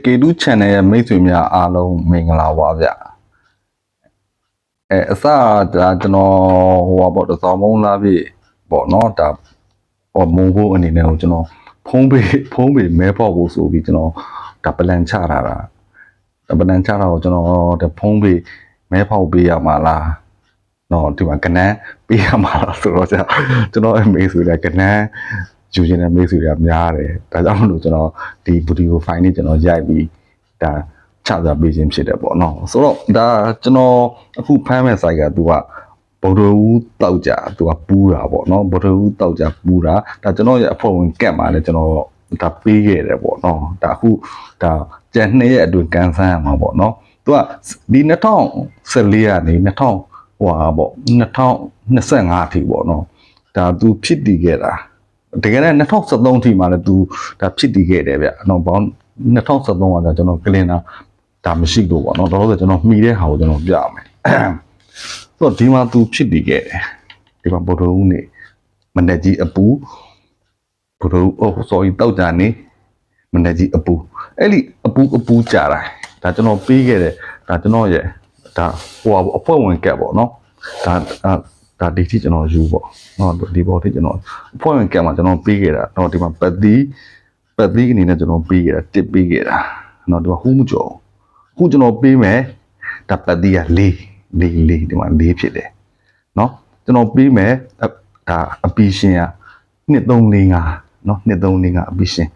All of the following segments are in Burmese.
ကေတူ channel ရဲ့မိတ်ဆွေများအားလုံးမင်္ဂလာပါဗျအစဒါကျွန်တော်ဟိုပါပေါ့တစောင်းမုံလာပြီပေါ့နော်ဒါဟောမုံဖို့အနေနဲ့ကိုကျွန်တော်ဖုံးပေးမဲဖောက်ဖို့ဆိုပြီးကျွန်တော်ဒါပလန်ချတာပလန်ချတာကိုကျွန်တော်ဒါဖုံးပေးမဲဖောက်ပေးရမှာလားနော်ဒီမှာကနန်းပေးရမှာလားဆိုတော့ကျွန်တော်အမေဆိုတဲ့ကနန်းယူခြင်းနဲ့မိတ်ဆွေတွေကများတယ်ဒါကြောင့်မလို့ကျွန်တော်ဒီဗီဒီယိုဖိုင်လေးကျွန်တော်ရိုက်ပြီးဒါချပြပေးခြင်းဖြစ်တယ်ပေါ့နော်ဆိုတော့ဒါကျွန်တော်အခုဖမ်းမဲ့ site ကသူကဗုဒ္ဓဦးတောက်ကြသူကပူးတာပေါ့နော်ဗုဒ္ဓဦးတောက်ကြပူးတာဒါကျွန်တော်ရဲ့အဖွဲ့ဝင်ကတ်မှာလည်းကျွန်တော်ဒါပေးခဲ့တယ်ပေါ့နော်ဒါအခုဒါကျန်2ရက်အတွင်းကန်ဆန်းရမှာပေါ့နော်သူကဒီ2014ကနေ2000ဟိုဟာပေါ့2025အထိပေါ့နော်ဒါသူဖြစ်တည်ခဲ့တာတကယ်လည်း2013ထိမှလည်းသူဒါဖြစ်တည်ခဲ့တယ်ဗျနော်ဘောင်း2013ကကျွန်တော်ကလင်တာဒါမရှိလို့ပေါ့နော်တော့ကျွန်တော်မှီတဲ့ဟာကိုကျွန်တော်ပြမယ်ဆိုတော့ဒီမှာသူဖြစ်တည်ခဲ့တယ်ဒီမှာဗုဒ္ဓဦးနေမနေ့ကြီးအပူဗုဒ္ဓဦးsorry တောက်ကြနေမနေ့ကြီးအပူအဲ့ဒီအပူကြာတာဒါကျွန်တော်ပေးခဲ့တယ်ဒါကျွန်တော်ရဲ့ဒါဟိုအဖွဲ့ဝင်ကက်ပေါ့နော်ဒါဒီထိကျွန်တော်ယူပေါ့နော်ဒီဘောထိကျွန်တော်အဖွဲ့ဝင်ကက်မှာကျွန်တော်ပေးခဲ့တာတော့ဒီမှာပတ်သီးအနေနဲ့ကျွန်တော်ပေးခဲ့တာတစ်ပေးခဲ့တာနော်ဒီမှာဟူးမကျော်အခုကျွန်တော်ပေးမယ်ဒါပတ်သီးက4ဒီမှာ4ဖြစ်တယ်နော်ကျွန်တော်ပေးမယ်ဒါအပီရှင်က2345နော်2345အပီရှင်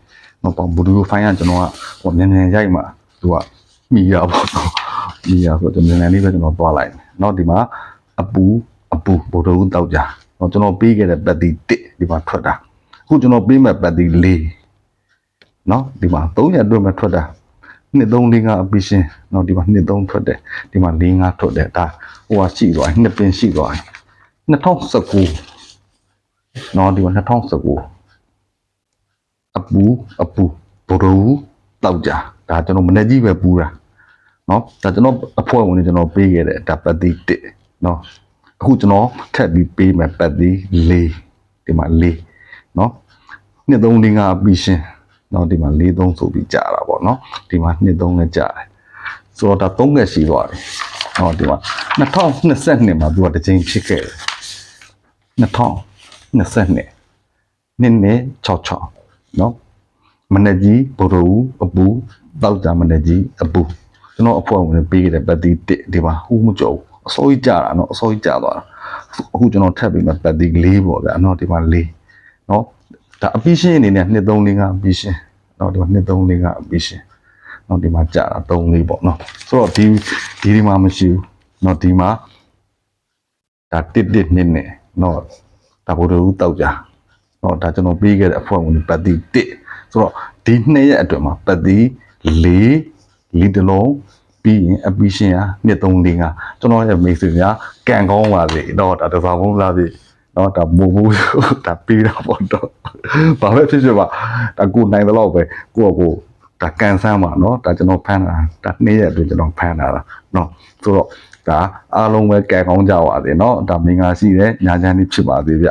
နော်ပေါ့ဘူဒူဖိုင်းကကျွန်တော်ကဟိုမြန်ရိုက်မှာသူကမိရပေါ့နော်မိရဆိုတော့မြန်လေးပဲကျွန်တော်သွားလိုက်မယ်နော်ဒီမှာအပူဗုဒ္ဓဦးတောက်ကြတော့ကျွန်တော်ပေးခဲ့တဲ့ပတ်တီ1ဒီမှာထွက်တာအခုကျွန်တော်ပေးမဲ့ပတ်တီ4နော်ဒီမှာ300တွဲမဲ့ထွက်တာ2345အပီရှင်နော်ဒီမှာ23ထွက်တယ်ဒီမှာ45ထွက်တယ်ဒါဟိုဟာရှိသွားနှစ်ပင်ရှိသွား2019နော်ဒီမှာ2019အပူဗုဒ္ဓဦးတောက်ကြဒါကျွန်တော်မနေ့ကြီးပဲပူတာနော်ဒါကျွန်တော်အဖွဲ့ဝင်တွေကျွန်တော်ပေးခဲ့တယ်ဒါပတ်တီ1နော်အခုကျွန်တော်ထပ်ပြီးပေးမယ်ပတ်သီး4ဒီမှာ4เนาะ2345ပြီးရှင်းเนาะဒီမှာ43ဆိုပြီးကြာတာပေါ့เนาะဒီမှာ23နဲ့ကြာတယ်ဆိုတော့ဒါ3ကက်ရှိသွားတယ်เนาะဒီမှာ2022မှာသူကတစ်ချိန်ဖြစ်ခဲ့တယ်2022နှစ်66เนาะမနေ့ကြီးဗုဒ္ဓဦးအပူတောက်ကြမနေ့ကြီးအပူကျွန်တော်အဖွဲ့ဝင်ပေးခဲ့တဲ့ပတ်သီး1ဒီမှာဟူးမကြောက်အစိုးရကြတာเนาะအစိုးရကြသွားတာအခုကျွန်တော်ထပ်ပြီးမှပတ်သီး4ပေါ့ဗျာเนาะဒီမှာ4เนาะဒါအပီးရှင်းအနေနဲ့2345အပီးရှင်းเนาะဒီမှာ2345အပီးရှင်းเนาะဒီမှာကြတာ34ပေါ့เนาะဆိုတော့ဒီမှာမရှိဘူးเนาะဒီမှာဒါ1နဲ့เนาะဒါဘိုးတို့တောက်ကြเนาะဒါကျွန်တော်ပေးခဲ့တဲ့အဖွဲ့ဝင်ပတ်သီး1ဆိုတော့ဒီ2ရက်အတွင်းမှာပတ်သီး4တလုံးပြီးရင်အပီရှင်က2345ကျွန်တော်ရဲ့မိတ်ဆွေများကန်ကောင်းပါစေတော့ဒါတစောင်းကုန်းလာပြီတော့ဒါမိုးဒါပြီးတော့ပေါ့တော့ဘာပဲဖြစ်ပါဒါကိုနိုင်တယ်လို့ပဲကိုဒါကန်ဆန်းပါเนาะဒါကျွန်တော်ဖမ်းတာဒါ2ရက်အတွင်းကျွန်တော်ဖမ်းတာလားเนาะဆိုတော့ဒါအားလုံးပဲကန်ကောင်းကြပါစေเนาะဒါမင်္ဂလာရှိတယ်ညာချမ်းလေးဖြစ်ပါသေးဗျ